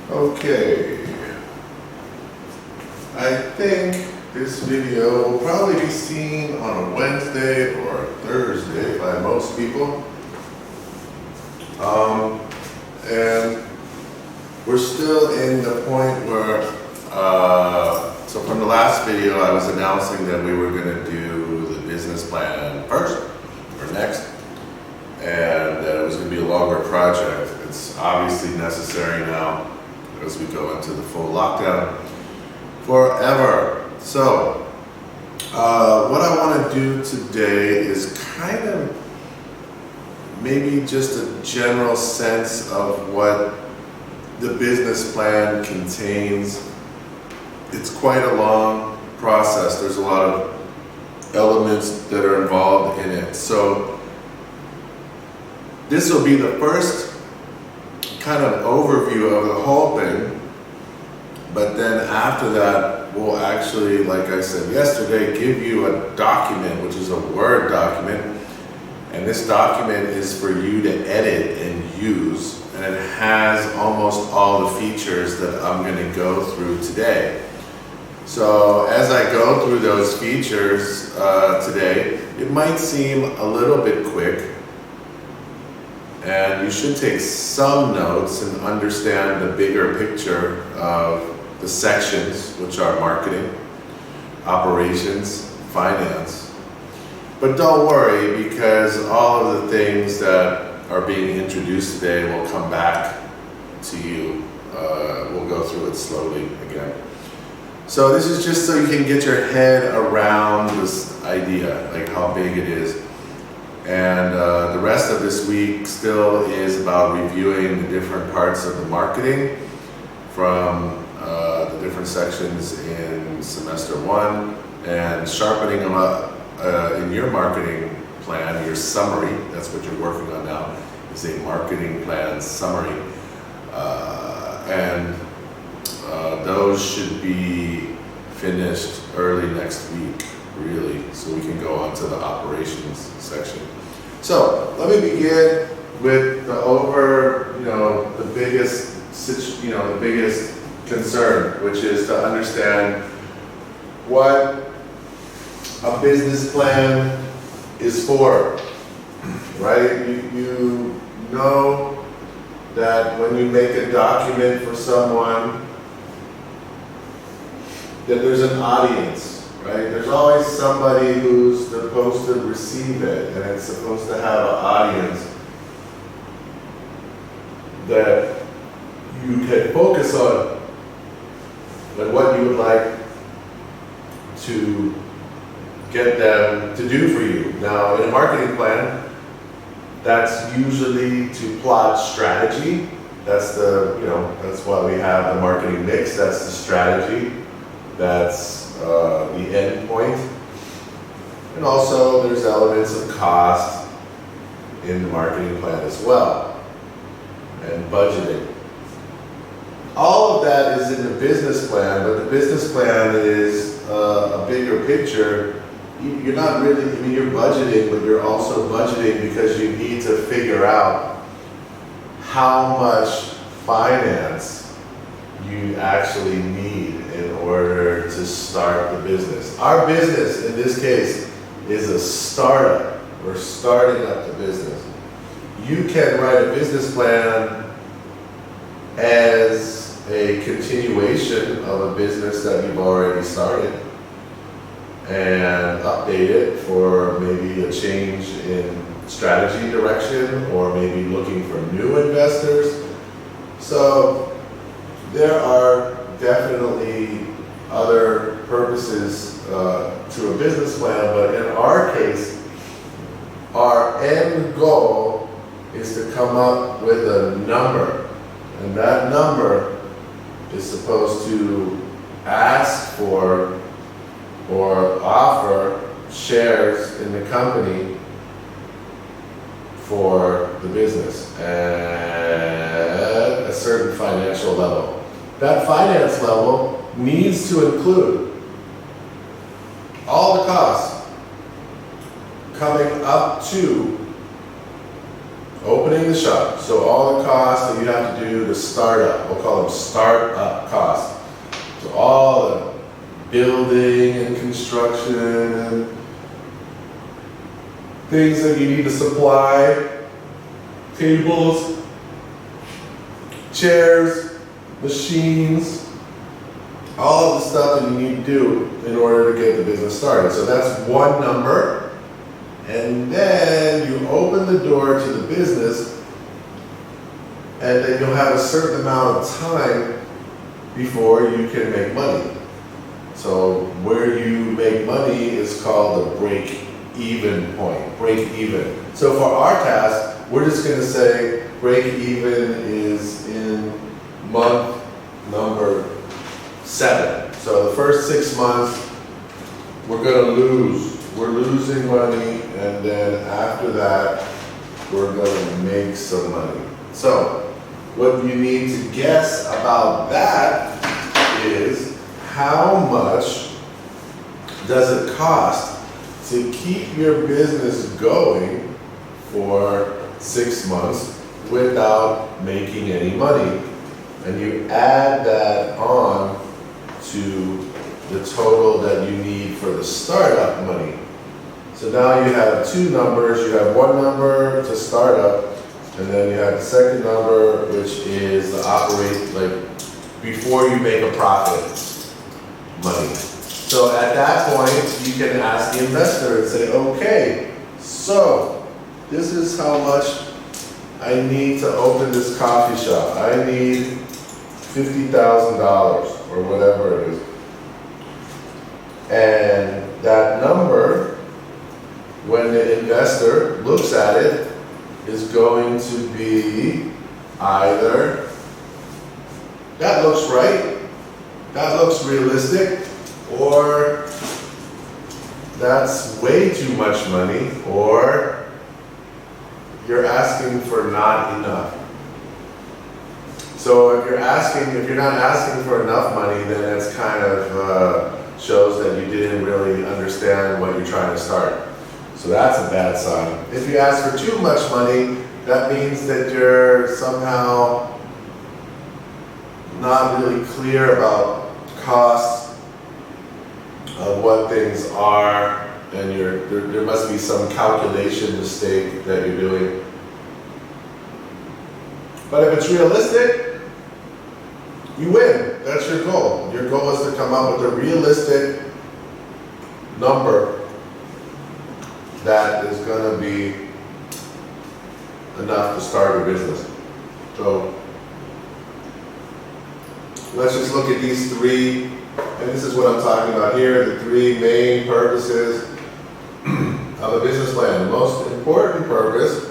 Okay, I think this video will probably be seen on a Wednesday or a Thursday by most people. And we're still in the point where, so from the last video I was announcing that we were going to do the business plan first or next, and that it was going to be a longer project. It's obviously necessary now as we go into the full lockdown forever. So what I want to do today is kind of maybe just a general sense of what the business plan contains. It's quite a long process. There's a lot of elements that are involved in it. So this will be the first kind of overview of the whole thing, but then after that we'll actually, like I said yesterday, give you a document, which is a Word document, and this document is for you to edit and use, and it has almost all the features that I'm going to go through today. So as I go through those features today, it might seem a little bit quick, and you should take some notes and understand the bigger picture of the sections, which are marketing, operations, finance. But don't worry, because all of the things that are being introduced today will come back to you. We'll go through it slowly again. So this is just so you can get your head around this idea, like how big it is. And the rest of this week still is about reviewing the different parts of the marketing from the different sections in semester 1 and sharpening them up in your marketing plan, your summary. That's what you're working on now, is a marketing plan summary. And those should be finished early next week, really, so we can go on to the operations section. So let me begin with the biggest concern, which is to understand what a business plan is for, right? You know that when you make a document for someone, that there's an audience, right? There's always somebody who's supposed to receive it, and it's supposed to have an audience that you can focus on, like what you would like to get them to do for you. Now, in a marketing plan, that's usually to plot strategy. That's that's why we have the marketing mix. That's the strategy. That's the end point. And also there's elements of cost in the marketing plan as well, and budgeting. All of that is in the business plan, but the business plan is a bigger picture. You're not really, you're budgeting, but you're also budgeting because you need to figure out how much finance you actually need in order to start the business. Our business, in this case, is a startup. We're starting up the business. You can write a business plan as a continuation of a business that you've already started and update it for maybe a change in strategy direction, or maybe looking for new investors. So there are definitely other purposes to a business plan, but in our case, our end goal is to come up with a number, and that number is supposed to ask for or offer shares in the company for the business at a certain financial level. That finance level needs to include all the costs coming up to opening opening the shop. So all the costs that you have to do to start up, we'll call them start-up costs. So all the building and construction and things that you need to supply, tables, chairs, machines, all of the stuff that you need to do in order to get the business started. So that's one number. And then you open the door to the business, and then you'll have a certain amount of time before you can make money. So where you make money is called the break-even point, break-even. So for our task, we're just going to say break-even is in month number 7. So the first 6 months, we're going to lose. We're losing money, and then after that, we're going to make some money. So what you need to guess about that is how much does it cost to keep your business going for 6 months without making any money, and you add that on to the total that you need for the startup money. So now you have 2 numbers. You have one number to start up, and then you have the second number, which is the operate, like before you make a profit money. So at that point, you can ask the investor and say, okay, so this is how much I need to open this coffee shop. I need $50,000 or whatever it is. And that number, when the investor looks at it, is going to be either, that looks right, that looks realistic, or that's way too much money, or you're asking for not enough. So if you're not asking for enough money, then it's kind of shows that you didn't really understand what you're trying to start. So that's a bad sign. If you ask for too much money, that means that you're somehow not really clear about costs of what things are, and there must be some calculation mistake that you're doing. But if it's realistic, you win. That's your goal. Your goal is to come up with a realistic number that is going to be enough to start a business. So let's just look at these 3, and this is what I'm talking about here, the 3 main purposes of a business plan. The most important purpose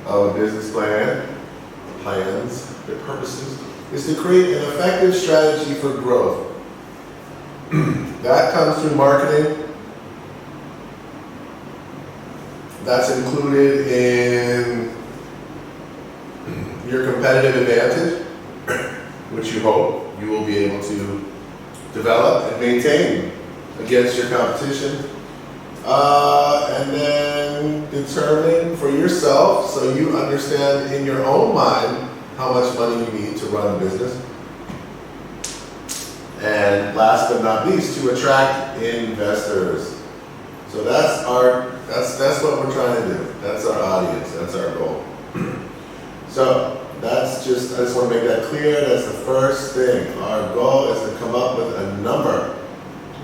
of a business plan, the purposes, is to create an effective strategy for growth. That comes through marketing. That's included in your competitive advantage, which you hope you will be able to develop and maintain against your competition. And then determine for yourself, so you understand in your own mind how much money you need to run a business. And last but not least, to attract investors. So that's what we're trying to do. That's our audience, that's our goal. So I just want to make that clear. That's the first thing. Our goal is to come up with a number.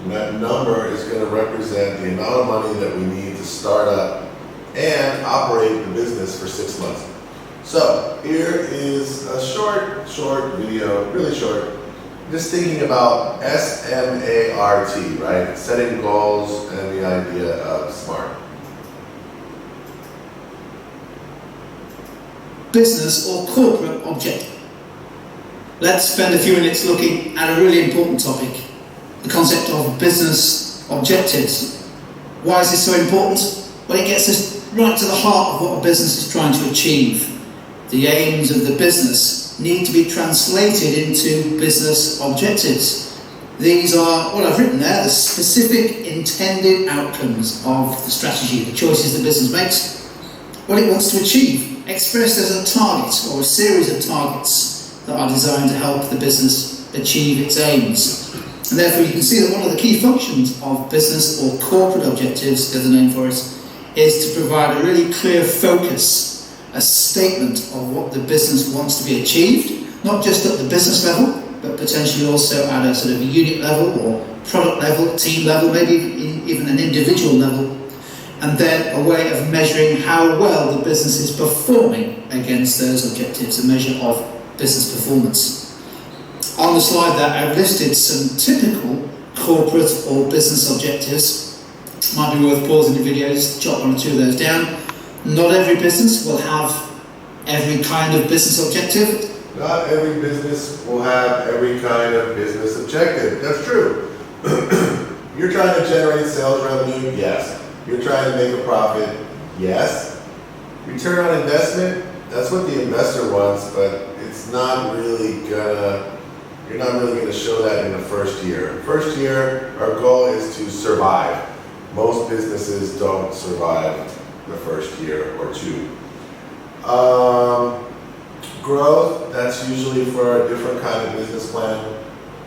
And that number is going to represent the amount of money that we need to start up and operate the business for 6 months. So here is a short video, really short, just thinking about SMART, right? Setting goals and the idea of SMART. Business or corporate objective. Let's spend a few minutes looking at a really important topic, the concept of business objectives. Why is this so important? Well, it gets us right to the heart of what a business is trying to achieve. The aims of the business need to be translated into business objectives. These are what I've written there, the specific intended outcomes of the strategy, the choices the business makes. what it wants to achieve, expressed as a target or a series of targets that are designed to help the business achieve its aims. And therefore you can see that one of the key functions of business or corporate objectives, there's a name for it, is to provide a really clear focus, a statement of what the business wants to be achieved, not just at the business level, but potentially also at a sort of unit level or product level, team level, maybe even an individual level, and then a way of measuring how well the business is performing against those objectives, a measure of business performance. On the slide there, I've listed some typical corporate or business objectives. Might be worth pausing the video, just jot one or two of those down. Not every business will have every kind of business objective. Not every business will have every kind of business objective. That's true. You're trying to generate sales revenue? Yes. You're trying to make a profit? Yes. Return on investment? That's what the investor wants, but it's not really you're not really gonna show that in the first year. First year, our goal is to survive. Most businesses don't survive the first year or two. Growth, that's usually for a different kind of business plan.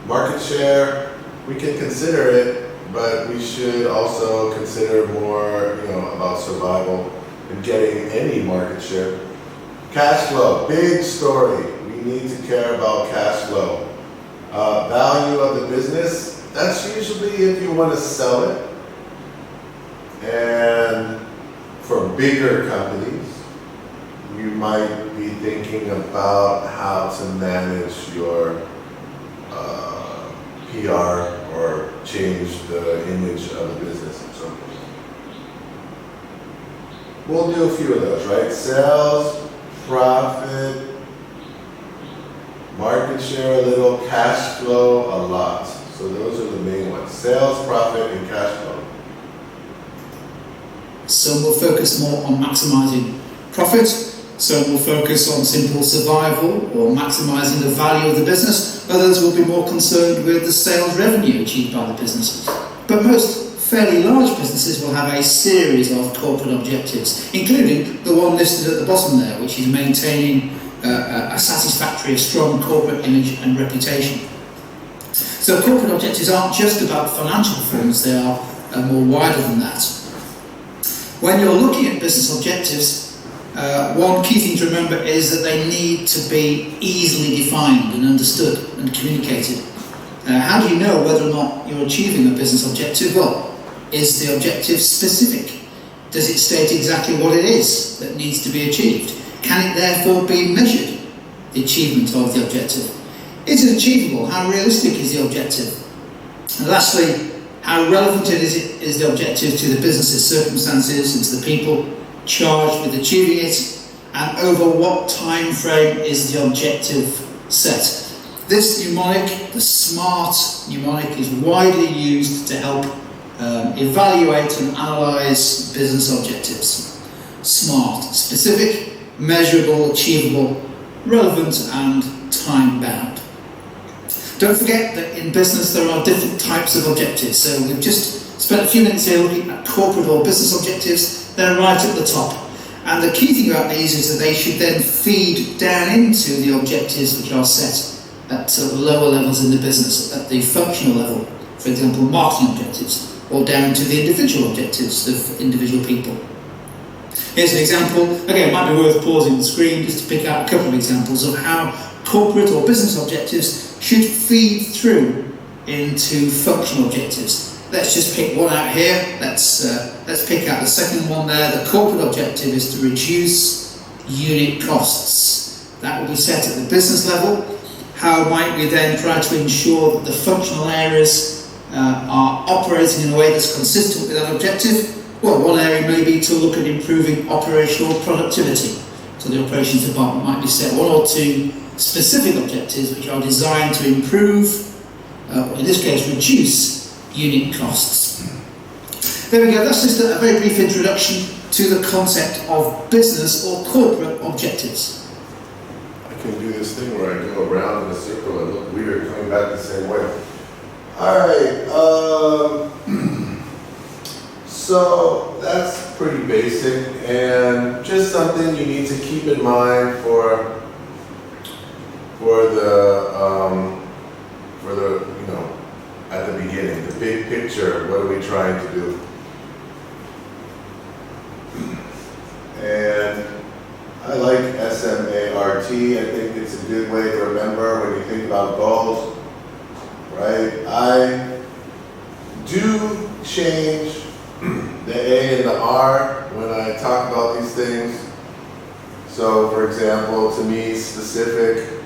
Market share, we can consider it, but we should also consider more, about survival and getting any market share. Cash flow, big story. We need to care about cash flow. Value of the business, that's usually if you want to sell it. And for bigger companies, you might be thinking about how to manage your PR or change the image of the business. So we'll do a few of those, right? Sales, profit, market share a little, cash flow a lot. So those are the main ones. Sales, profit, and cash flow. Some will focus more on maximising profit, some will focus on simple survival or maximising the value of the business, others will be more concerned with the sales revenue achieved by the business. But most fairly large businesses will have a series of corporate objectives, including the one listed at the bottom there, which is maintaining a satisfactory, strong corporate image and reputation. So corporate objectives aren't just about financial performance, they are more wider than that. When you're looking at business objectives, one key thing to remember is that they need to be easily defined and understood and communicated. How do you know whether or not you're achieving a business objective? Well, is the objective specific? Does it state exactly what it is that needs to be achieved? Can it therefore be measured, the achievement of the objective? Is it achievable? How realistic is the objective? And lastly, how relevant is the objective to the business's circumstances and to the people charged with achieving it, and over what time frame is the objective set? This mnemonic, the SMART mnemonic, is widely used to help evaluate and analyse business objectives. SMART: specific, measurable, achievable, relevant, and time-bound. Don't forget that in business there are different types of objectives. So we've just spent a few minutes here looking at corporate or business objectives. They're right at the top. And the key thing about these is that they should then feed down into the objectives which are set at lower levels in the business, at the functional level. For example, marketing objectives, or down to the individual objectives of individual people. Here's an example. Again, it might be worth pausing the screen just to pick out a couple of examples of how corporate or business objectives should feed through into functional objectives. Let's just pick one out here. Let's pick out the second one there. The corporate objective is to reduce unit costs. That will be set at the business level. How might we then try to ensure that the functional areas are operating in a way that's consistent with that objective? Well, one area may be to look at improving operational productivity. So the operations department might be set one or two specific objectives which are designed to improve, in this case reduce, unit costs. There we go, that's just a very brief introduction to the concept of business or corporate objectives. I can do this thing where I go around in a circle and look weird coming back the same way. Alright, so that's pretty pretty basic and just something you need to keep in mind for the at the beginning, the big picture. What are we trying to do? And I like SMART. I think it's a good way to remember when you think about goals, right? I do change the A and the R when I talk about these things. So, for example, to me, specific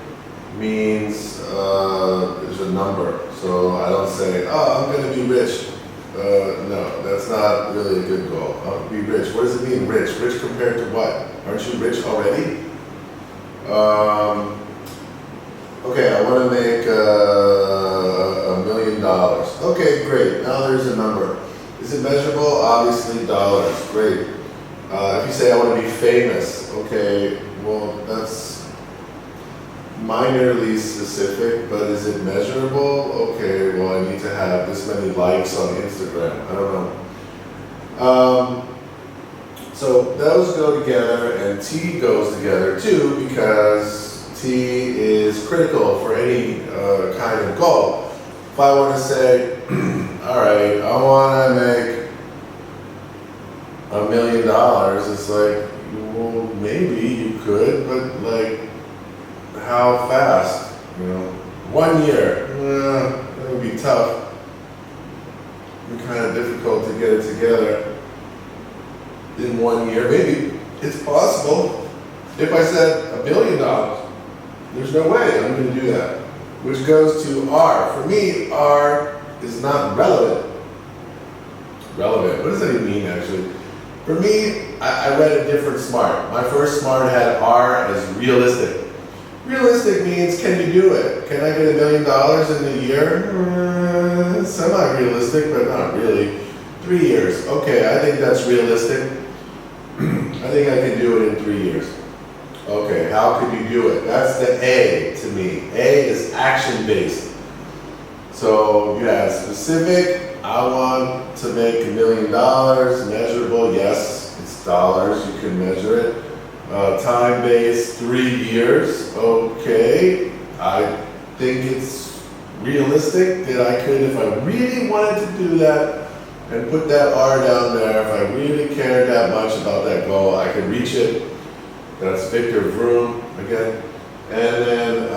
means there's a number. So I don't say, oh, I'm going to be rich. No, that's not really a good goal. I'll be rich. What does it mean, rich? Rich compared to what? Aren't you rich already? Okay, I want to make $1 million. Okay, great. Now there's a number. Is it measurable? Obviously, dollars. Great. If you say I want to be famous, okay, well, that's minorly specific, but is it measurable? Okay, well, I need to have this many likes on Instagram. I don't know. So those go together, and T goes together too, because T is critical for any kind of goal. If I want to say, all right, I want to make $1 million, it's like, well, maybe you could, but like, how fast? 1 year, that would be tough. It'd be kind of difficult to get it together in 1 year. Maybe it's possible. If I said $1 billion, there's no way I'm going to do that. Which goes to R. For me, R is not relevant. Relevant. What does that even mean, actually? For me, I read a different SMART. My first SMART had R as realistic. Realistic means, can you do it? Can I get $1 million in a year? Semi-realistic, but not really. 3 years. Okay, I think that's realistic. I think I can do it in 3 years. Okay, how could you do it? That's the A to me. A is action-based. So you have specific, I want to make $1 million, measurable, yes, it's dollars, you can measure it. Time-based, 3 years, okay. I think it's realistic that I could, if I really wanted to do that, and put that R down there, if I really cared that much about that goal, I could reach it. That's Victor Vroom again. And then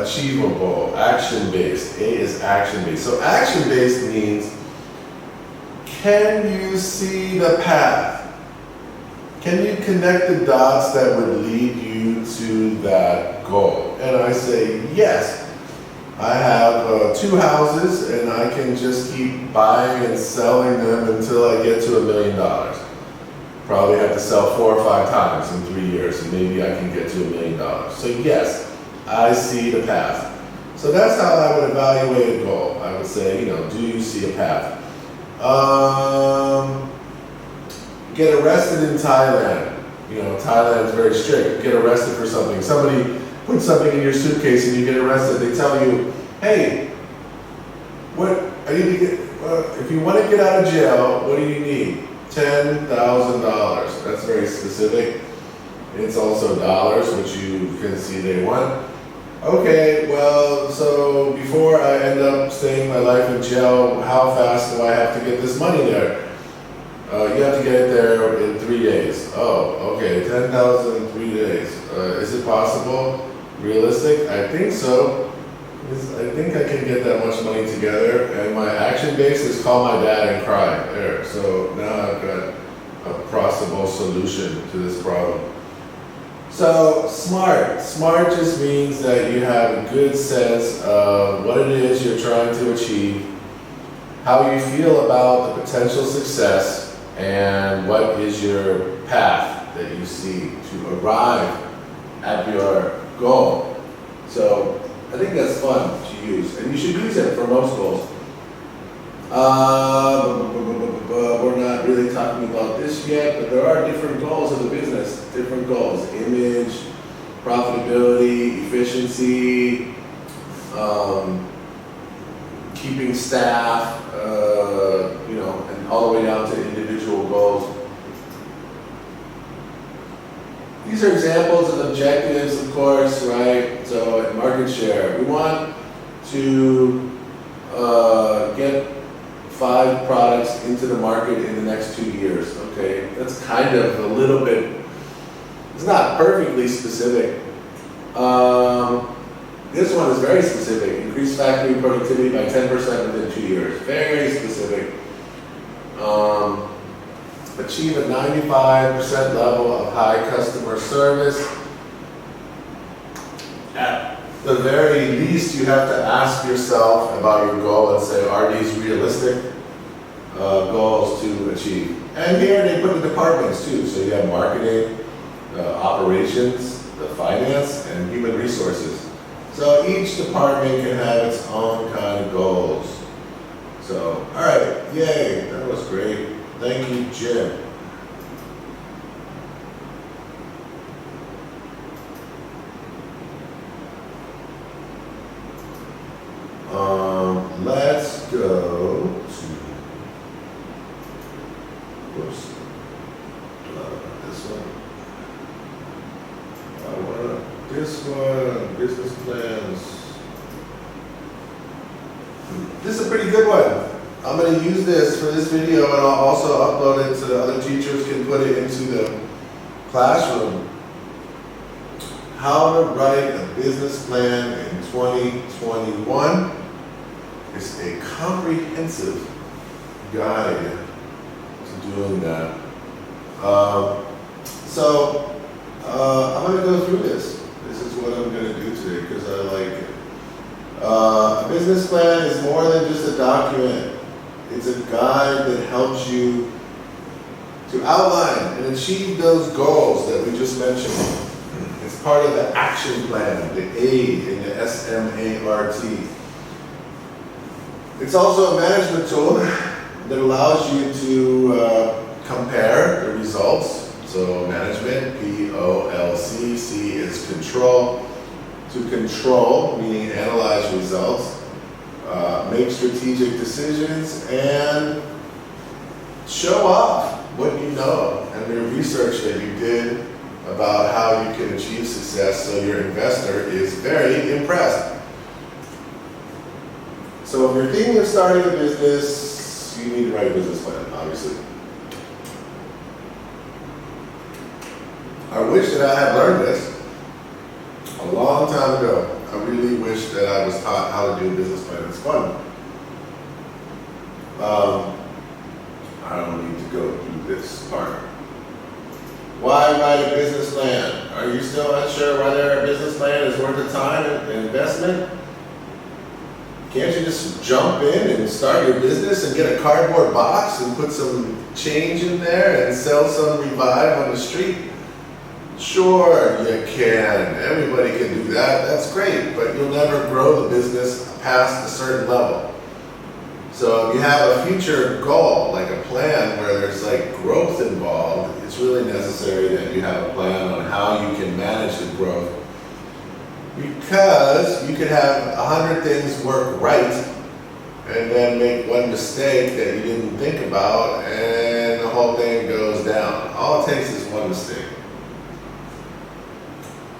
achievable, action-based. A is action-based. So action-based means, can you see the path? Can you connect the dots that would lead you to that goal? And I say, yes. I have 2 houses and I can just keep buying and selling them until I get to $1 million. Probably have to sell 4 or 5 times in 3 years and maybe I can get to $1 million. So yes, I see the path. So that's how I would evaluate a goal. I would say, do you see a path? Get arrested in Thailand. Thailand is very strict. Get arrested for something. Somebody put something in your suitcase and you get arrested. They tell you, hey, if you want to get out of jail, what do you need? $10,000. That's very specific. It's also dollars, which you can see they want. Okay, well, so before I end up staying my life in jail, how fast do I have to get this money there? You have to get it there in 3 days. Oh, okay, 10,000 in 3 days. Is it possible? Realistic? I think so. I think I can get that much money together. And my action base is call my dad and cry. There. So now I've got a possible solution to this problem. So SMART. SMART just means that you have a good sense of what it is you're trying to achieve, how you feel about the potential success, and what is your path that you see to arrive at your goal. So I think that's fun to use, and you should use it for most goals. We're not really talking about this yet, but there are different goals of the business, different goals: image, profitability, efficiency, keeping staff, and all the way down to individual goals. These are examples of objectives, of course, right? So market share, we want to get 5 products into the market in the next 2 years, okay? That's kind of a little bit, it's not perfectly specific. This one is very specific. Increase factory productivity by 10% within 2 years. Very specific. Achieve a 95% level of high customer service. At the very least, you have to ask yourself about your goal and say, are these realistic goals to achieve? And here they put the departments too. So you have marketing, operations, the finance, and human resources. So each department can have its own kind of goals. So, all right, yay, that was great. Thank you, Jim. Let's go to, whoops, this one. I want this one, business plans. This is a pretty good one. I'm going to use this for this video, and I'll also upload it so that other teachers can put it into the classroom. How to write a business plan in 2021. It's a comprehensive guide to doing that. I'm going to go through this. This is what I'm going to do today because I like it. A business plan is more than just a document. It's a guide that helps you to outline and achieve those goals that we just mentioned. It's part of the action plan, the A in the SMART. It's also a management tool that allows you to compare the results. So management, POLC, C is control. To control, meaning analyze results, make strategic decisions, and show off what you know and the research that you did about how you can achieve success so your investor is very impressed. So if you're thinking of starting a business, you need to write a business plan, obviously. I wish that I had learned this a long time ago. I really wish that I was taught how to do a business plan. It's fun. I don't need to go through this part. Why write a business plan? Are you still unsure whether a business plan is worth the time and investment? Can't you just jump in and start your business and get a cardboard box and put some change in there and sell some Revive on the street? Sure, you can. Everybody can do that. That's great, but you'll never grow the business past a certain level. So if you have a future goal, like a plan where there's like growth involved, it's really necessary that you have a plan on how you can manage the growth. Because you could have 100 things work right and then make one mistake that you didn't think about and the whole thing goes down. All it takes is one mistake.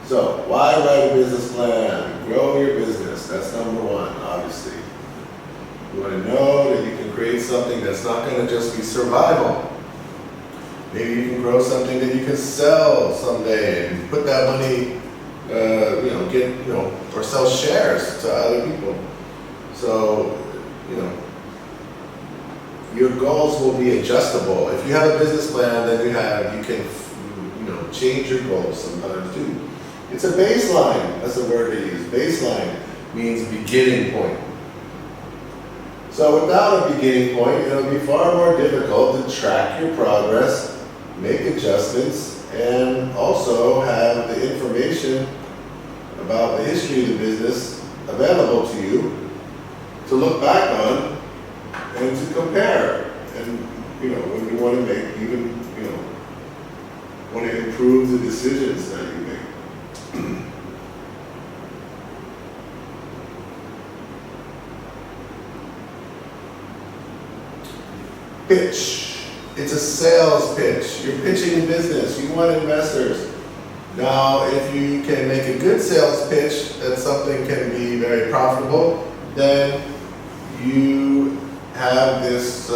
So, why write a business plan? Grow your business. That's number one, obviously. You want to know that you can create something that's not going to just be survival. Maybe you can grow something that you can sell someday and put that money, or sell shares to other people. So, your goals will be adjustable. If you have a business plan, then you can, change your goals sometimes too. It's a baseline. That's the word they use. Baseline means beginning point. So without a beginning point, it'll be far more difficult to track your progress, make adjustments, and also have the information about the history of the business available to you to look back on and to compare. And, when you want to make even, want to improve the decisions that you make. Pitch. It's a sales pitch. You're pitching a business. You want investors. Now, if you can make a good sales pitch that something can be very profitable, then you have this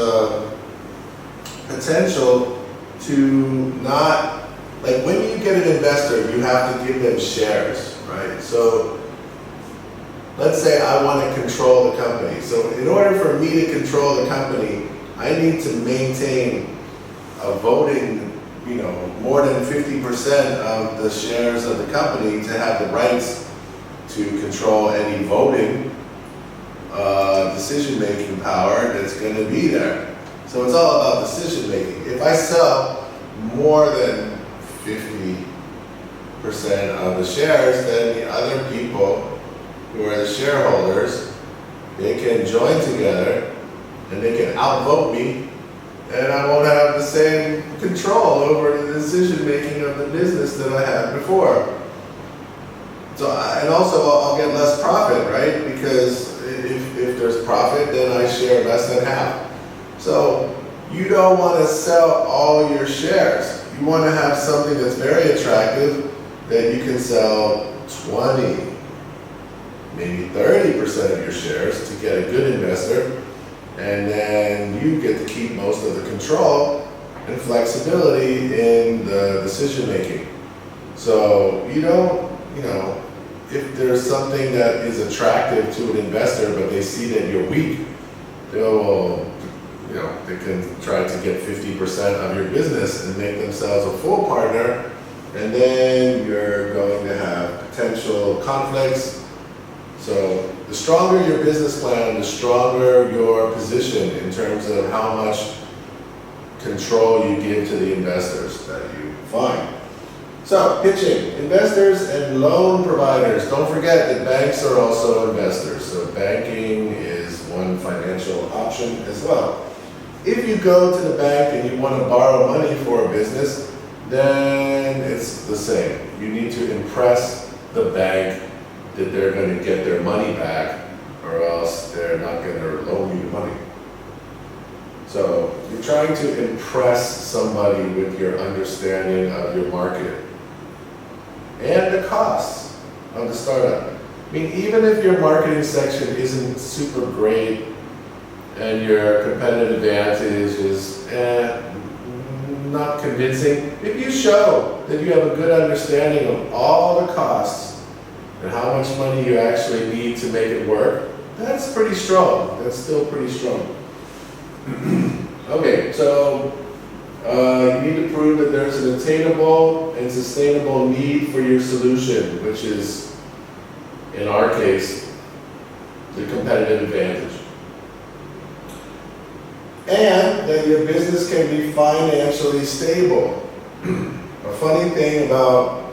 potential to not, like when you get an investor, you have to give them shares, right? So let's say I want to control the company. So in order for me to control the company, I need to maintain a voting, more than 50% of the shares of the company to have the rights to control any voting, decision-making power that's going to be there. So it's all about decision-making. If I sell more than 50% of the shares, then the other people who are the shareholders, they can join together and they can outvote me, and I won't have the same control over the decision-making of the business that I had before. So, and also I'll get less profit, right? Because if there's profit, then I share less than half. So you don't want to sell all your shares. You want to have something that's very attractive that you can sell 20, maybe 30% of your shares to get a good investor, and then you get to keep most of the control and flexibility in the decision making. So you don't, if there's something that is attractive to an investor, but they see that you're weak, they can try to get 50% of your business and make themselves a full partner, and then you're going to have potential conflicts. So the stronger your business plan, the stronger your position in terms of how much control you give to the investors that you find. So, pitching, investors and loan providers. Don't forget that banks are also investors. So banking is one financial option as well. If you go to the bank and you want to borrow money for a business, then it's the same. You need to impress the bank that they're going to get their money back, or else they're not going to loan you the money. So you're trying to impress somebody with your understanding of your market and the costs of the startup. I mean, even if your marketing section isn't super great and your competitive advantage is not convincing, if you show that you have a good understanding of all the costs and how much money you actually need to make it work, that's pretty strong. That's still pretty strong. Okay, so you need to prove that there's an attainable and sustainable need for your solution, which is, in our case, the competitive advantage. And that your business can be financially stable. A funny thing about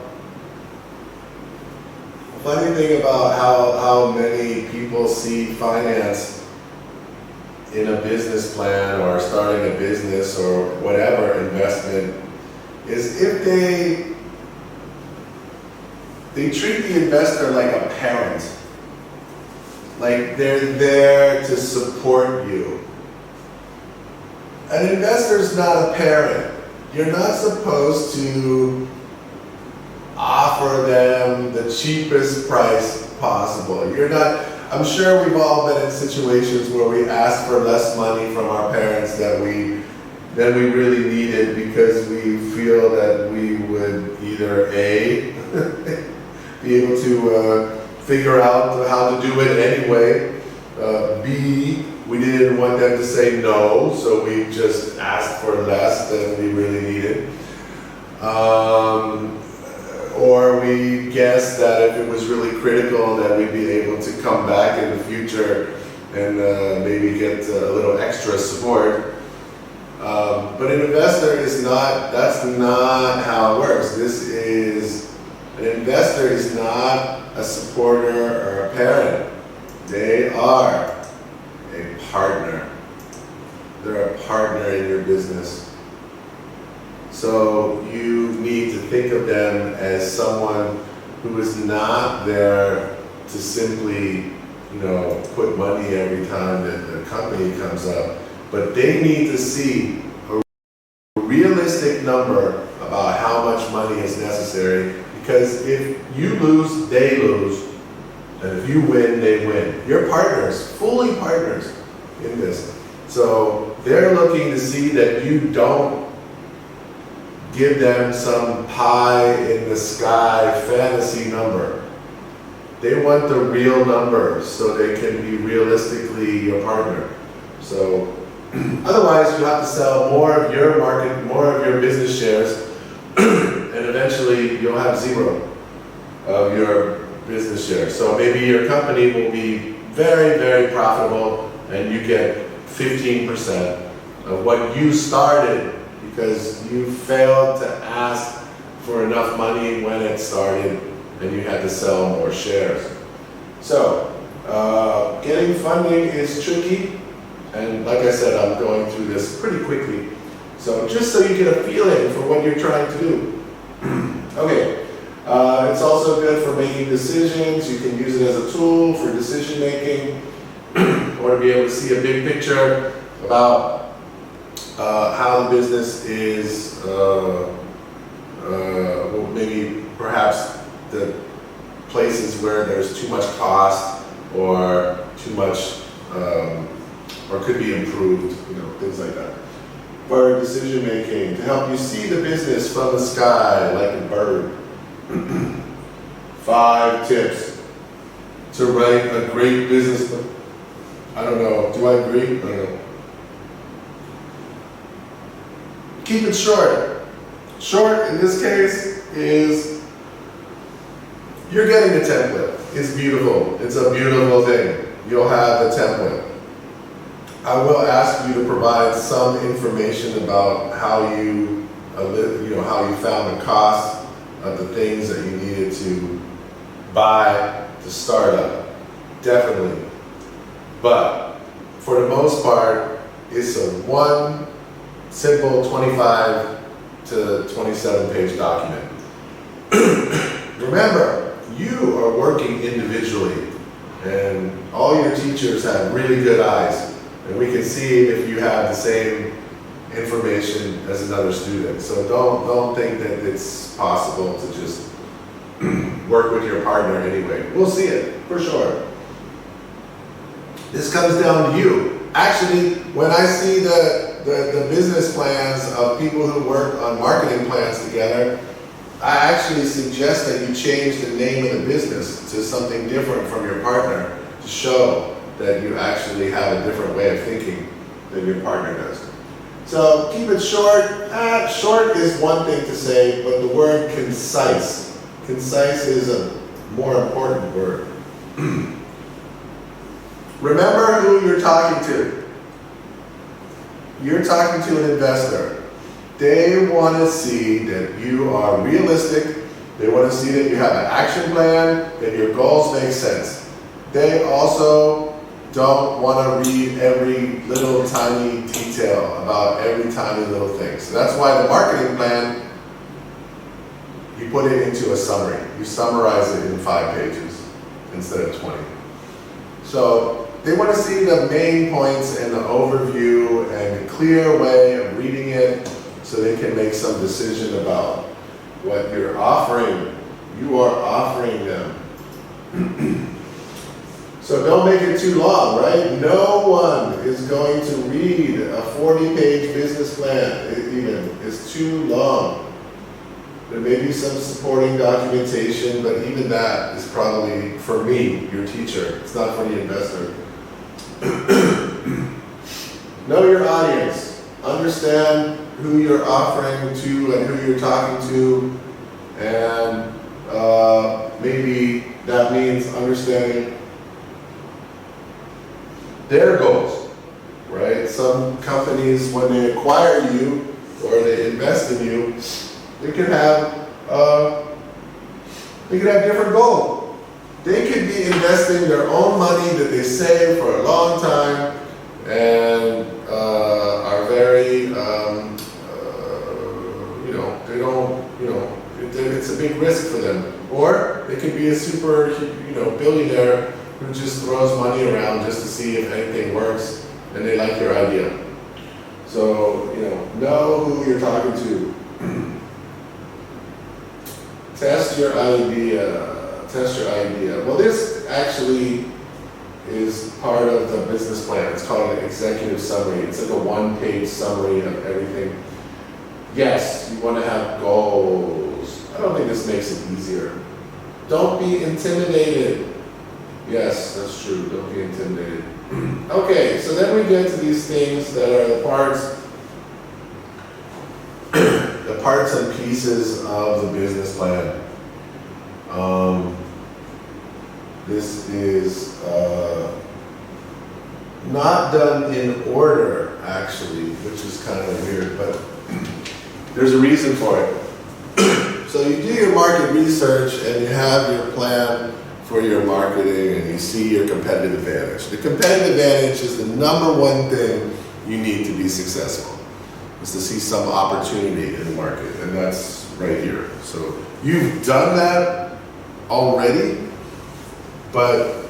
how many people see finance in a business plan or starting a business or whatever investment is if they treat the investor like a parent. Like they're there to support you. An investor's not a parent. You're not supposed to offer them the cheapest price possible. I'm sure we've all been in situations where we ask for less money from our parents than we really needed because we feel that we would either A, be able to figure out how to do it anyway, B, we didn't want them to say no, so we just asked for less than we really needed. Or we guessed that if it was really critical that we'd be able to come back in the future and maybe get a little extra support. But an investor that's not how it works. An investor is not a supporter or a parent. They are a partner. They're a partner in your business. So you need to think of them as someone who is not there to simply, put money every time that the company comes up, but they need to see a realistic number about how much money is necessary, Because if you lose, they lose. And if you win, they win. You're partners, fully partners in this. So they're looking to see that you don't give them some pie in the sky fantasy number. They want the real numbers so they can be realistically your partner. So otherwise you have to sell more of your market, more of your business shares, and eventually you'll have zero of your business shares. So maybe your company will be very, very profitable and you get 15% of what you started because you failed to ask for enough money when it started and you had to sell more shares. So, getting funding is tricky, and like I said, I'm going through this pretty quickly. So just so you get a feeling for what you're trying to do. Okay, it's also good for making decisions. You can use it as a tool for decision making, or to be able to see a big picture about how the business is, well, maybe perhaps the places where there's too much cost or too much, or could be improved, you know, things like that. For decision making, to help you see the business from the sky like a bird. 5 tips to write a great business plan. I don't know, do I agree? I don't know. Keep it short. Short in this case is you're getting a template. It's beautiful. It's a beautiful thing. You'll have a template. I will ask you to provide some information about how you, how you found the cost of the things that you needed to buy to start up. Definitely. But for the most part, it's a one simple 25 to 27 page document. Remember, you are working individually, and all your teachers have really good eyes, and we can see if you have the same information as another student. So don't think that it's possible to just work with your partner anyway. We'll see it, for sure. This comes down to you. Actually, when I see the business plans of people who work on marketing plans together, I actually suggest that you change the name of the business to something different from your partner to show that you actually have a different way of thinking than your partner does. So keep it short. Short is one thing to say, but the word concise. Concise is a more important word. Remember who you're talking to. You're talking to an investor. They want to see that you are realistic. They want to see that you have an action plan, that your goals make sense. They also don't want to read every little tiny detail about every tiny little thing. So that's why the marketing plan, you put it into a summary. You summarize it in 5 pages instead of 20. So they want to see the main points and the overview and a clear way of reading it so they can make some decision about what you're offering. You are offering them. So don't make it too long, right? No one is going to read a 40-page business plan, it's too long. There may be some supporting documentation, but even that is probably, for me, your teacher. It's not for the investor. Know your audience. Understand who you're offering to and who you're talking to, and maybe that means understanding their goals, right? Some companies, when they acquire you or they invest in you, they could have different goals. They could be investing their own money that they save for a long time and are very, it's a big risk for them. Or they could be a super, billionaire who just throws money around just to see if anything works and they like your idea. So, know who you're talking to. Test your idea. Test your idea. Well, this actually is part of the business plan. It's called an executive summary. It's like a one-page summary of everything. Yes, you want to have goals. I don't think this makes it easier. Don't be intimidated. Yes, that's true. Don't be intimidated. Okay, so then we get to these things that are the parts and pieces of the business plan. This is not done in order, actually, which is kind of weird, but there's a reason for it. So you do your market research and you have your plan for your marketing and you see your competitive advantage. The competitive advantage is the number one thing you need to be successful, is to see some opportunity in the market, and that's right here. So you've done that already, but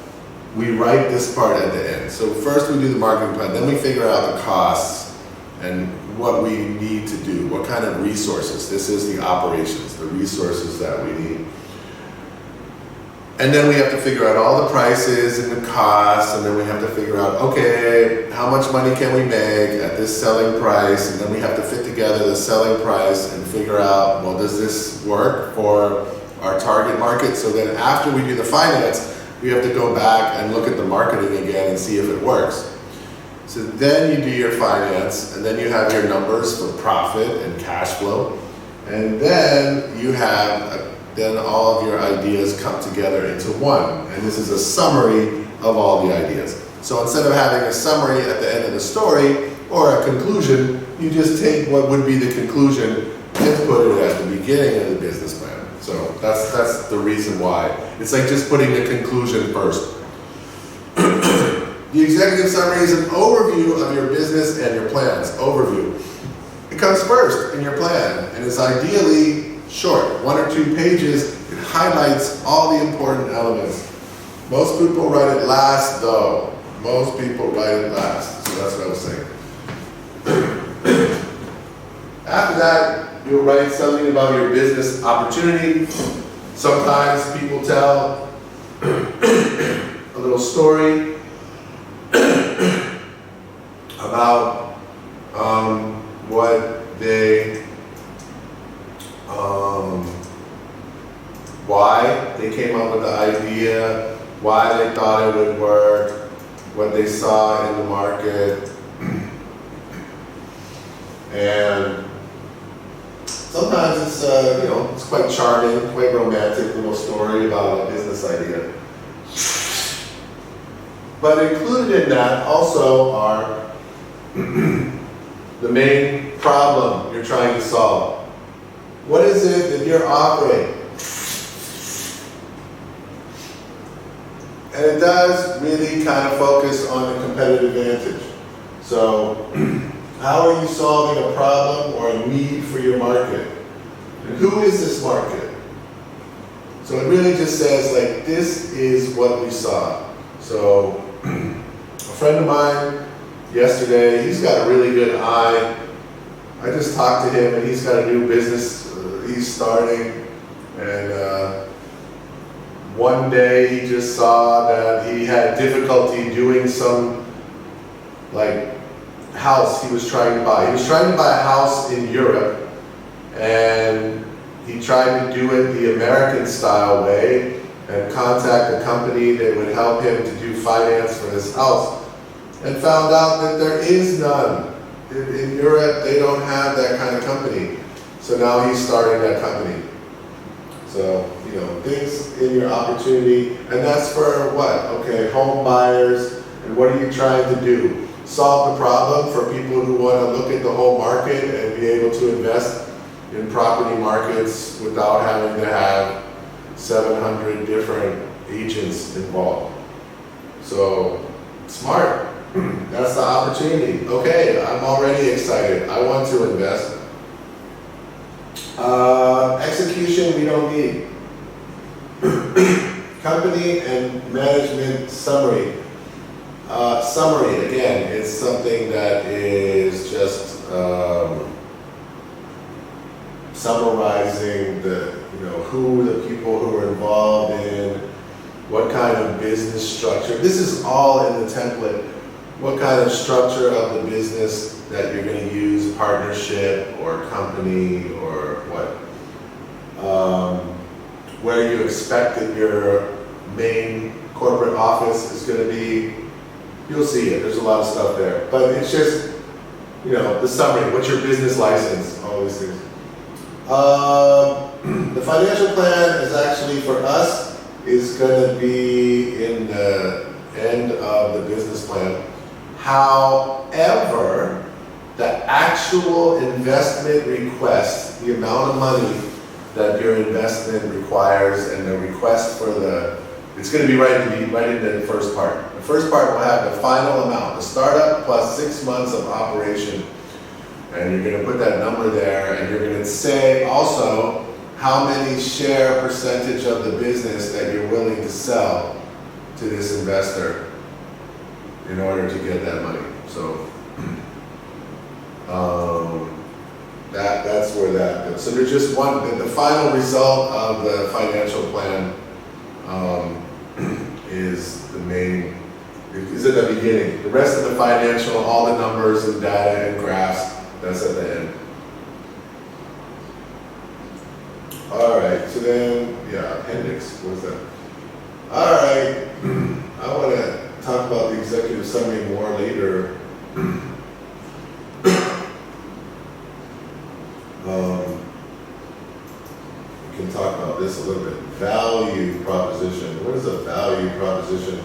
we write this part at the end. So first we do the marketing plan, then we figure out the costs and what we need to do, what kind of resources. This is the operations, the resources that we need. And then we have to figure out all the prices and the costs, and then we have to figure out, okay, how much money can we make at this selling price, and then we have to fit together the selling price and figure out, well, does this work for our target market? So then after we do the finance, we have to go back and look at the marketing again and see if it works. So then you do your finance, and then you have your numbers for profit and cash flow, and then you have then all of your ideas come together into one. And this is a summary of all the ideas. So instead of having a summary at the end of the story or a conclusion, you just take what would be the conclusion and put it at the beginning of the business plan. So that's the reason why. It's like just putting the conclusion first. The executive summary is an overview of your business and your plans. Overview. It comes first in your plan, and it's ideally short, 1 or 2 pages. It highlights all the important elements. Most people write it last, though. Most people write it last. So that's what I was saying. After that, you'll write something about your business opportunity. Sometimes people tell a little story about what they why they came up with the idea, why they thought it would work, what they saw in the market. And sometimes it's it's quite charming, quite romantic little story about a business idea. But included in that also are the main problem you're trying to solve. What is it that you're offering? And it does really kind of focus on the competitive advantage. So, how are you solving a problem or a need for your market? And who is this market? So it really just says, like, this is what we saw. So, a friend of mine yesterday, he's got a really good eye. I just talked to him, and he's got a new business he's starting, and one day he just saw that he had difficulty doing some house he was trying to buy. He was trying to buy a house in Europe, and he tried to do it the American style way and contact a company that would help him to do finance for his house, and found out that there is none. In Europe, they don't have that kind of company. So now he's starting that company. So, things in your opportunity, and that's for what? Okay, home buyers, and what are you trying to do? Solve the problem for people who want to look at the whole market and be able to invest in property markets without having to have 700 different agents involved. So, smart. That's the opportunity. Okay, I'm already excited. I want to invest. Execution, we don't need. Company and management summary. Summary, again, is something that is just summarizing the, who the people who are involved in, what kind of business structure. This is all in the template. What kind of structure of the business that you're going to use, partnership or company or what. Where you expect that your main corporate office is going to be. You'll see it. There's a lot of stuff there. But it's just, the summary. What's your business license? All these things. The financial plan is actually, for us, is going to be in the end of the business plan. However, the actual investment request, the amount of money that your investment requires, and the request for it's going to be right in the first part. The first part will have the final amount, the startup plus 6 months of operation. And you're going to put that number there, and you're going to say also how many share percentage of the business that you're willing to sell to this investor in order to get that money. So that's where that goes. So there's just the final result of the financial plan is the main, is at the beginning. The rest of the financial, all the numbers and data and graphs, that's at the end. All right, so then, appendix, what is that? All right, I want to talk about the executive summary more later. We can talk about this a little bit. Value proposition. What is a value proposition?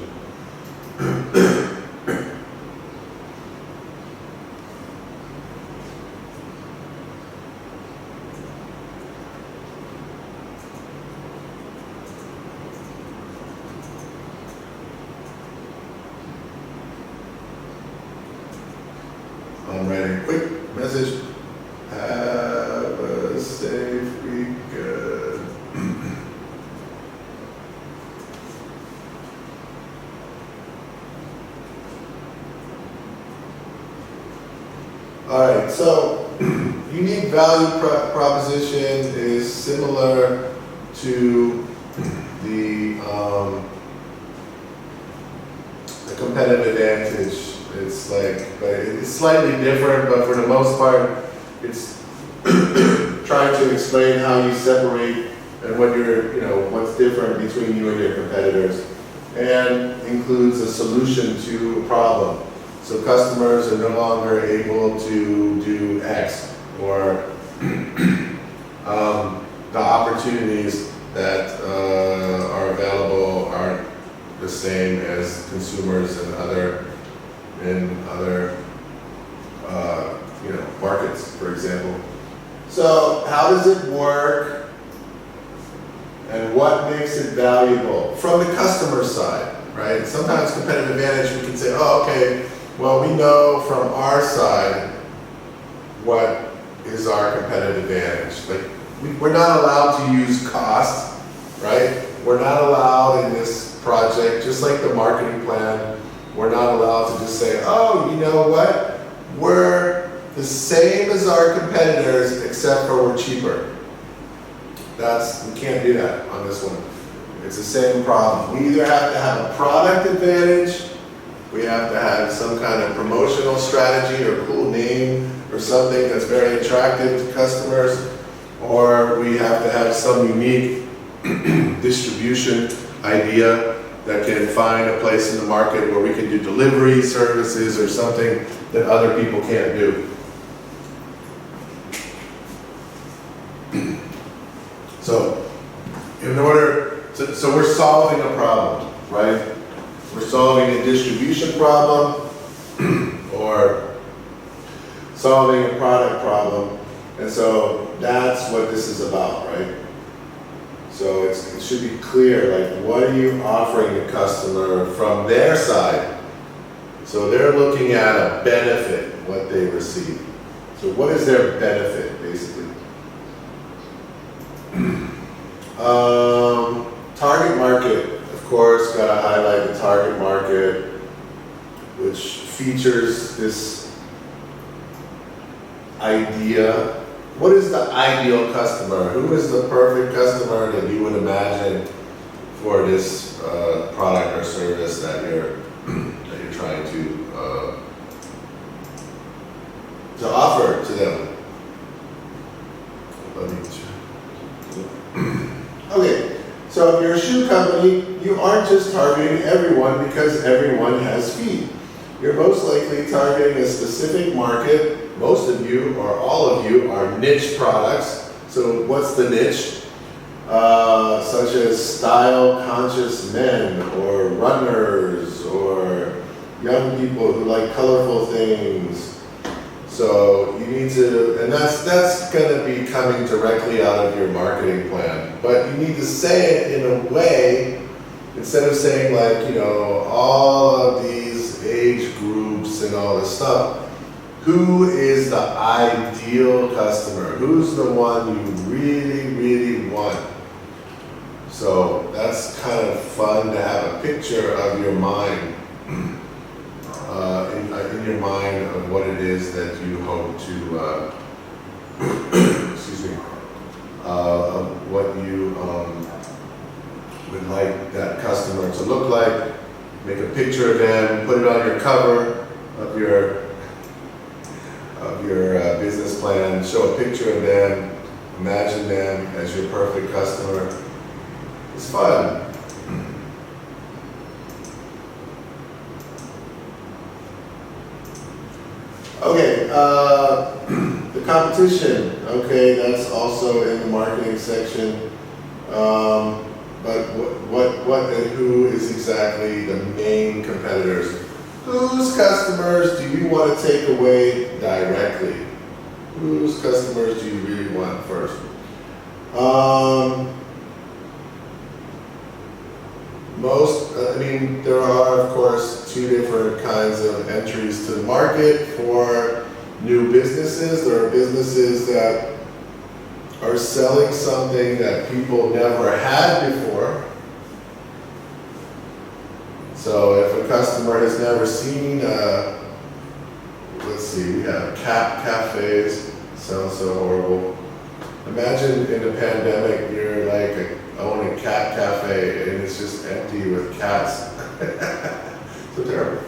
I'm writing a quick message. Have a safe weekend. All right, so unique value proposition is similar to the competitive advantage. It's but it's slightly different, but for the most part, it's trying to explain how you separate and what what's different between you and your competitors, and includes a solution to a problem. So customers are no longer able to do X, or the opportunities that are available aren't the same as consumers in other markets, for example. So how does it work, and what makes it valuable from the customer side, right? Sometimes competitive advantage, we can say, oh, okay, well, we know from our side what is our competitive advantage. Like, we're not allowed to use cost, right? We're not allowed in this project, just like the marketing plan, we're not allowed to just say, oh, you know what? We're the same as our competitors, except for we're cheaper. We can't do that on this one. It's the same problem. We either have to have a product advantage, we have to have some kind of promotional strategy or cool name or something that's very attractive to customers, or we have to have some unique distribution idea that can find a place in the market where we can do delivery services or something that other people can't do. So, so we're solving a problem, right? We're solving a distribution problem or solving a product problem, and so that's what this is about, right? So it should be clear, like, what are you offering the customer from their side? So they're looking at a benefit, what they receive. So what is their benefit, basically? Target market, of course, got to highlight the target market, which features this idea what is the ideal customer? Who is the perfect customer that you would imagine for this product or service that you're trying to offer to them? Okay, so if you're a shoe company, you aren't just targeting everyone because everyone has feet. You're most likely targeting a specific market. Most of you, or all of you, are niche products. So what's the niche? Such as style-conscious men, or runners, or young people who like colorful things. So you need to, and that's going to be coming directly out of your marketing plan. But you need to say it in a way, instead of saying like, you know, all of these age groups and all this stuff, who is the ideal customer? Who's the one you really, really want? So that's kind of fun to have a picture of your mind, in your mind of what it is that you hope to, excuse me, of what you would like that customer to look like. Make a picture of them, put it on your cover of your business plan, show a picture of them, imagine them as your perfect customer. It's fun. Okay, the competition, okay, that's also in the marketing section. But what and who is exactly the main competitors? Whose customers do you want to take away directly? Whose customers do you really want first? There are, of course, two different kinds of entries to the market for new businesses. There are businesses that are selling something that people never had before. So if a customer has never seen, let's see, we have cat cafes. Sounds so horrible. Imagine in a pandemic, you're like own a cat cafe and it's just empty with cats. So terrible.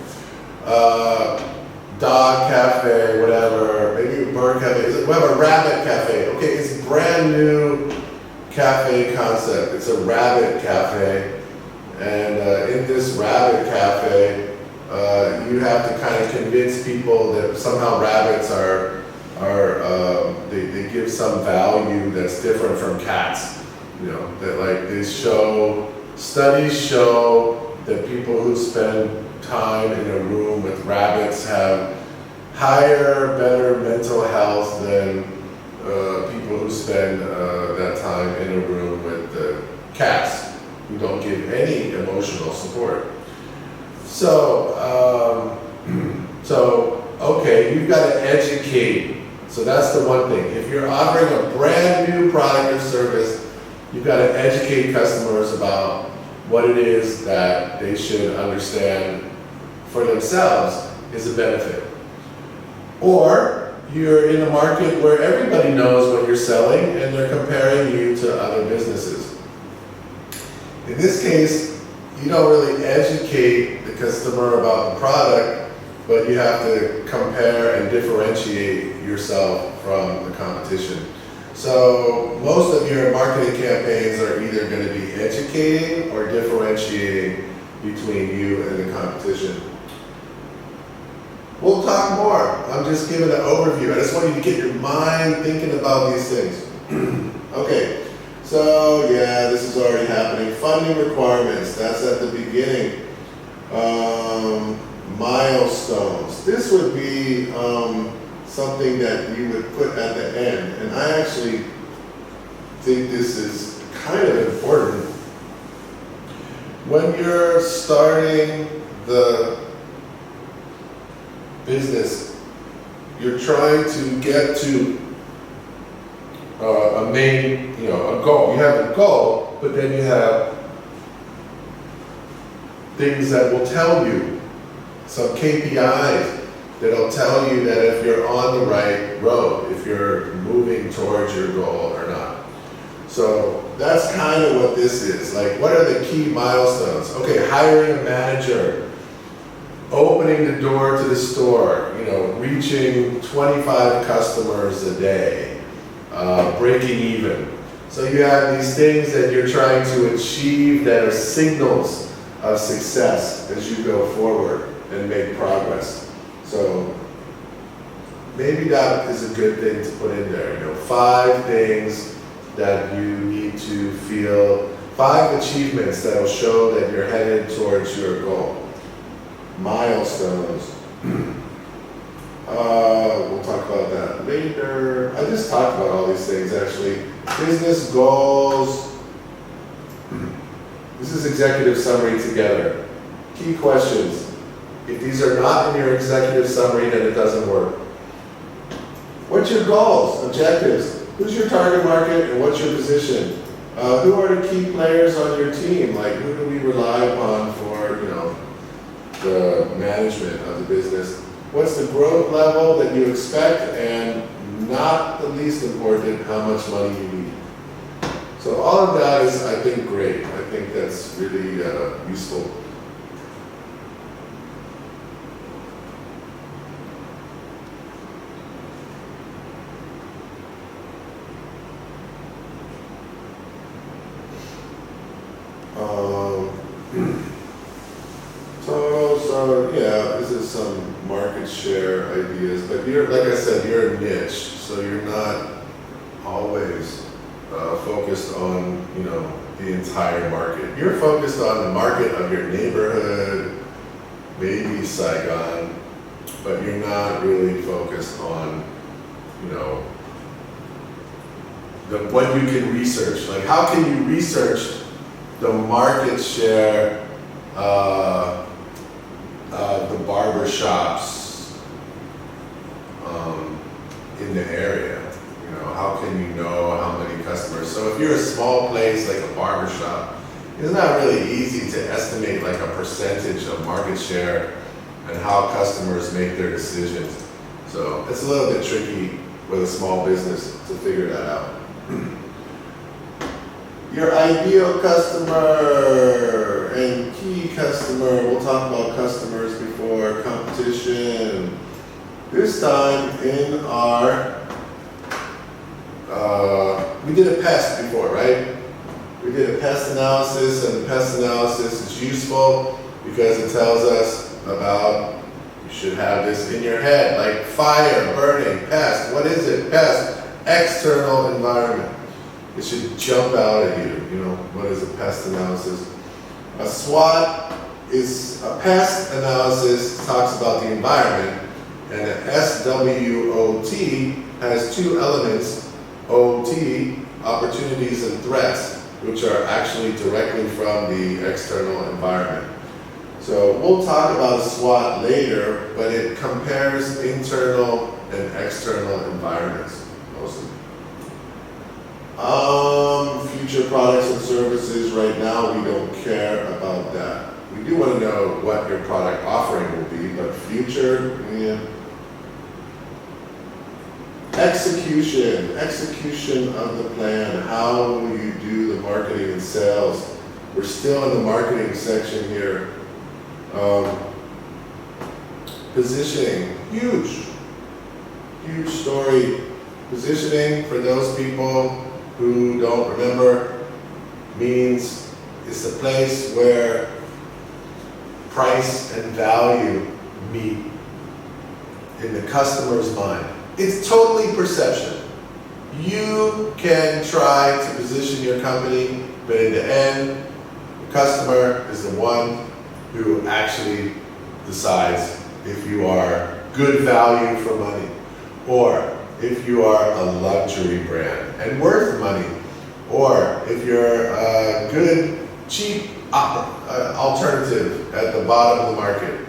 Dog cafe, whatever, maybe a bird cafe. We have a rabbit cafe. Okay, it's a brand new cafe concept. It's a rabbit cafe. And in this rabbit cafe, you have to kind of convince people that somehow rabbits they give some value that's different from cats. You know, that like studies show that people who spend time in a room with rabbits have higher, better mental health than people who spend that time in a room with the cats, who don't give any emotional support. So, okay, you've got to educate. So that's the one thing. If you're offering a brand new product or service, you've got to educate customers about what it is that they should understand for themselves is a benefit. Or you're in a market where everybody knows what you're selling and they're comparing you to other businesses. In this case, you don't really educate the customer about the product, but you have to compare and differentiate yourself from the competition. So most of your marketing campaigns are either going to be educating or differentiating between you and the competition. We'll talk more. I'm just giving an overview. I just want you to get your mind thinking about these things. Okay, so yeah, this is already happening. Funding requirements, that's at the beginning. Milestones. This would be something that you would put at the end. And I actually think this is kind of important. When you're starting the business, you're trying to get to a goal. You have a goal, but then you have things that will tell you, some KPIs that'll tell you that if you're on the right road, if you're moving towards your goal or not. So that's kind of what this is. Like, what are the key milestones? Okay, hiring a manager, opening the door to the store, you know, reaching 25 customers a day, breaking even. So you have these things that you're trying to achieve that are signals of success as you go forward and make progress. So maybe that is a good thing to put in there. You know, 5 things that you need to feel, 5 achievements that will show that you're headed towards your goal. Milestones. We'll talk about that later. I just talked about all these things actually. Business goals. This is executive summary together. Key questions. If these are not in your executive summary, then it doesn't work. What's your goals, objectives? Who's your target market and what's your position? Who are the key players on your team? Like, who do we rely upon for, you know, the management of the business? What's the growth level that you expect? And not the least important, how much money you need. So all of that is, I think, great. I think that's really useful. So yeah, this is some market share ideas, but you're, like I said, you're a niche, so you're not always focused on, you know, the entire market. You're focused on the market of your neighborhood, maybe Saigon, but you're not really focused on, you know, what you can research. Like, how can you research the market share, the barber shops in the area? You know, how can you know how many customers? So if you're a small place like a barber shop, it's not really easy to estimate like a percentage of market share and how customers make their decisions. So it's a little bit tricky with a small business to figure that out. Your ideal customer and key customer. We'll talk about customers before competition. This time in our, we did a pest before, right? We did a pest analysis, and the pest analysis is useful because it tells us about, you should have this in your head, like fire, burning, pest. What is it? Pest, external environment. It should jump out at you. You know, what is a pest analysis? A SWOT is a pest analysis, talks about the environment, and an SWOT has 2 elements, OT, opportunities and threats, which are actually directly from the external environment. So we'll talk about a SWOT later, but it compares internal and external environments mostly. Future products and services, right now we don't care about that. We do want to know what your product offering will be, but future, yeah. Execution of the plan. How will you do the marketing and sales? We're still in the marketing section here. Positioning, huge story. Positioning, for those people who don't remember, means it's a place where price and value meet in the customer's mind. It's totally perception. You can try to position your company, but in the end, the customer is the one who actually decides if you are good value for money, or if you are a luxury brand and worth money, or if you're a good, cheap alternative at the bottom of the market.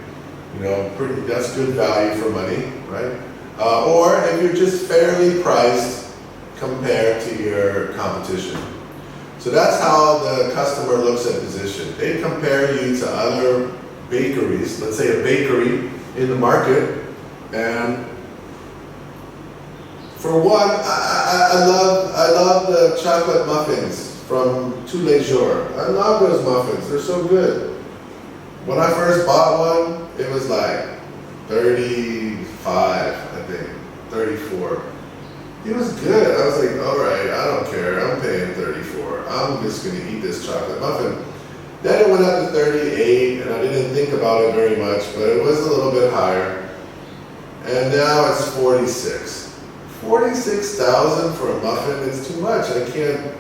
You know, that's good value for money, right? Or if you're just fairly priced compared to your competition. So that's how the customer looks at position. They compare you to other bakeries, let's say a bakery in the market, and For one, I love the chocolate muffins from Tous les Jours. I love those muffins. They're so good. When I first bought one, it was like 35, I think, 34. It was good. I was like, all right, I don't care. I'm paying 34. I'm just going to eat this chocolate muffin. Then it went up to 38, and I didn't think about it very much, but it was a little bit higher. And now it's 46. 46,000 for a muffin is too much. I can't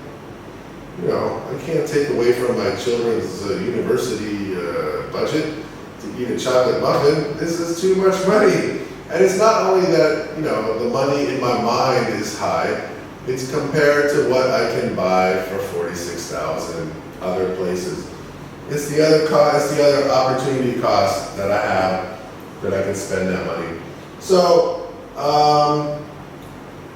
take away from my children's university budget to eat a chocolate muffin. This is too much money. And it's not only that, the money in my mind is high, it's compared to what I can buy for 46,000 other places. It's the other cost, it's the other opportunity cost that I have that I can spend that money. So,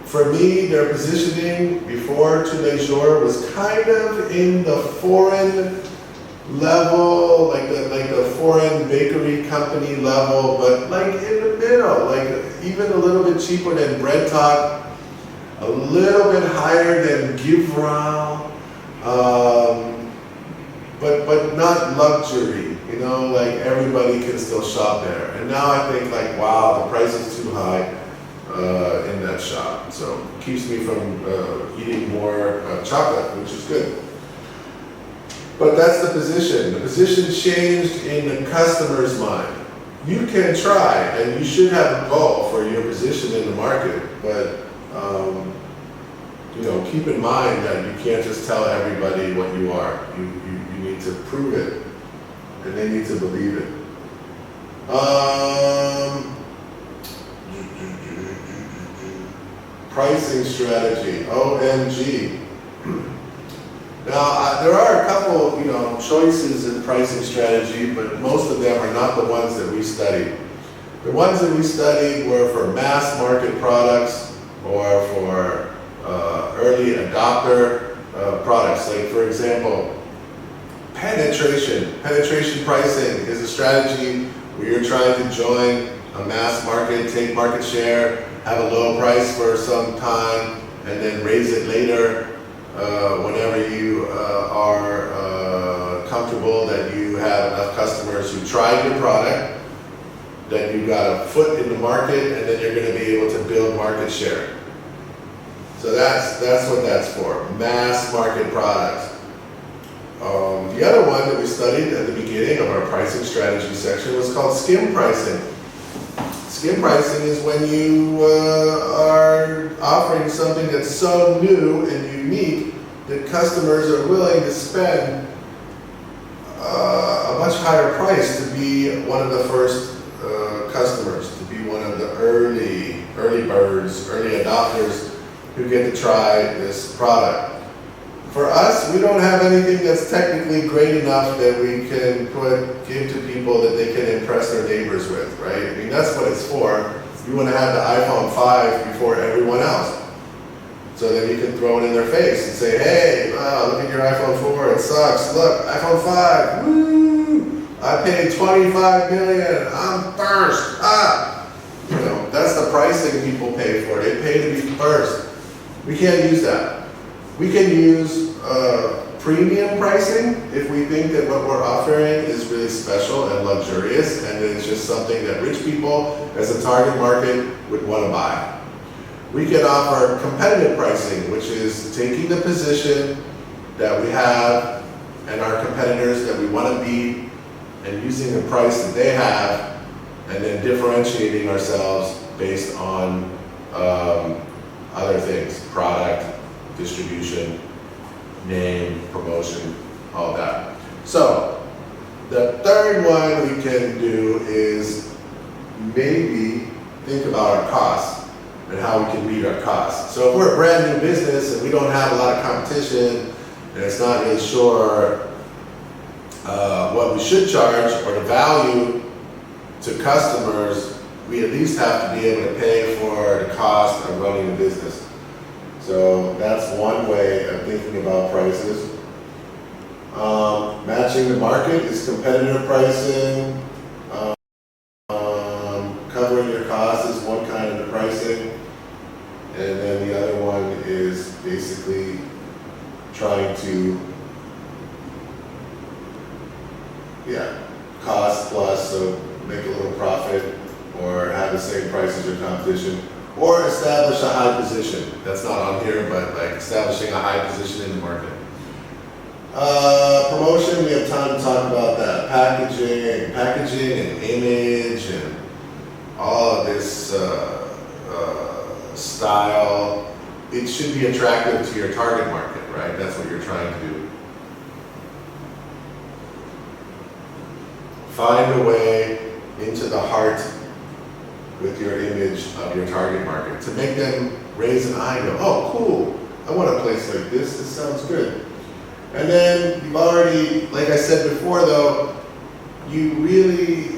for me, their positioning before Tous les Jours was kind of in the foreign level, like the foreign bakery company level, but like in the middle, like even a little bit cheaper than Bread Talk, a little bit higher than Givral, but not luxury, like everybody can still shop there. And now I think like, wow, the price is too high in that shop. So it keeps me from eating more chocolate, which is good. But that's the position. The position changed in the customer's mind. You can try, and you should have a goal for your position in the market, but keep in mind that you can't just tell everybody what you are. You need to prove it, and they need to believe it. Pricing strategy, OMG. Now, there are a couple, choices in pricing strategy, but most of them are not the ones that we studied. The ones that we studied were for mass market products or for early adopter products. Like, for example, penetration. Penetration pricing is a strategy where you're trying to join a mass market, take market share, have a low price for some time, and then raise it later whenever you are comfortable that you have enough customers who tried your product, that you got a foot in the market, and then you're going to be able to build market share. So that's what that's for, mass market products. The other one that we studied at the beginning of our pricing strategy section was called skim pricing. Skim pricing is when you are offering something that's so new and unique that customers are willing to spend a much higher price to be one of the first customers, to be one of the early birds, early adopters who get to try this product. For us, we don't have anything that's technically great enough that we can give to people that they can impress their neighbors with, right? I mean, that's what it's for. You want to have the iPhone 5 before everyone else. So then you can throw it in their face and say, hey, wow, look at your iPhone 4, it sucks. Look, iPhone 5, woo! I paid $25 million, I'm first, that's the pricing people pay for. They pay to be first. We can't use that. We can use premium pricing if we think that what we're offering is really special and luxurious, and it's just something that rich people as a target market would want to buy. We can offer competitive pricing, which is taking the position that we have and our competitors that we want to beat and using the price that they have, and then differentiating ourselves based on other things, product, distribution, name, promotion, all that. So, the third one we can do is maybe think about our costs and how we can meet our costs. So if we're a brand new business and we don't have a lot of competition and it's not really sure what we should charge or the value to customers, we at least have to be able to pay for the cost of running the business. So that's one way of thinking about prices. Matching the market is competitive pricing. Covering your costs is one kind of the pricing. And basically trying to, cost plus, so make a little profit or have the same price as your competition, or establish a high position. That's not on here, but like establishing a high position in the market. Promotion, we have time to talk about that. Packaging and image and all of this style. It should be attractive to your target market, right? That's what you're trying to do. Find a way into the heart with your image of your target market to make them raise an eye and go, oh, cool, I want a place like this, this sounds good. And then you've already, like I said before though, you really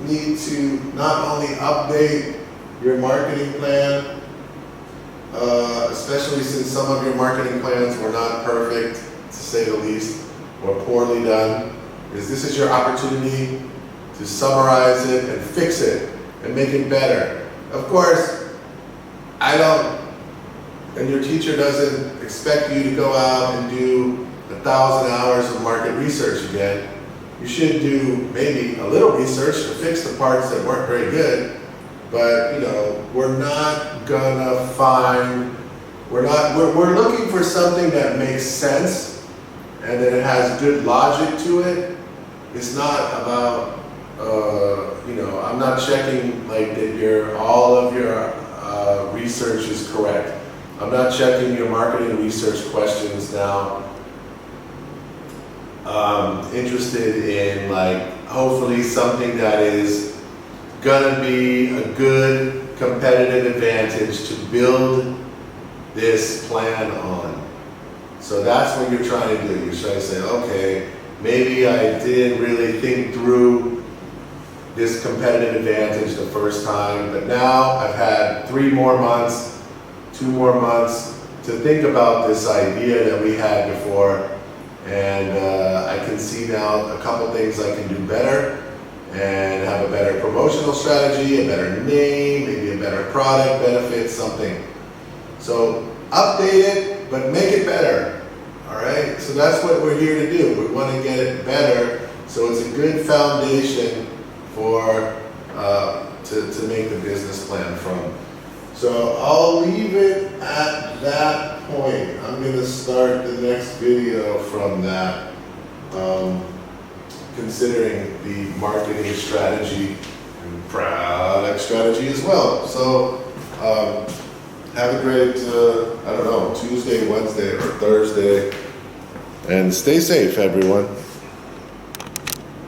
need to not only update your marketing plan, especially since some of your marketing plans were not perfect, to say the least, or poorly done, is this is your opportunity to summarize it and fix it and make it better. Of course, I don't, and your teacher doesn't expect you to go out and do 1,000 hours of market research again. You should do maybe a little research to fix the parts that weren't very good, but we're not gonna find, we're looking for something that makes sense and that it has good logic to it. It's not about, I'm not checking like that all of your research is correct. I'm not checking your marketing research questions now. Interested in like hopefully something that is gonna be a good competitive advantage to build this plan on. So that's what you're trying to do. You're trying to say, okay, maybe I didn't really think through this competitive advantage the first time, but now I've had 3 more months, 2 more months to think about this idea that we had before, and I can see now a couple things I can do better and have a better promotional strategy, a better name, maybe a better product, benefit, something. So update it, but make it better. All right, so that's what we're here to do. We want to get it better, so it's a good foundation for to make the business plan from. So I'll leave it at that point. I'm going to start the next video from that, considering the marketing strategy and product strategy as well. So have a great, Tuesday, Wednesday, or Thursday. And stay safe, everyone.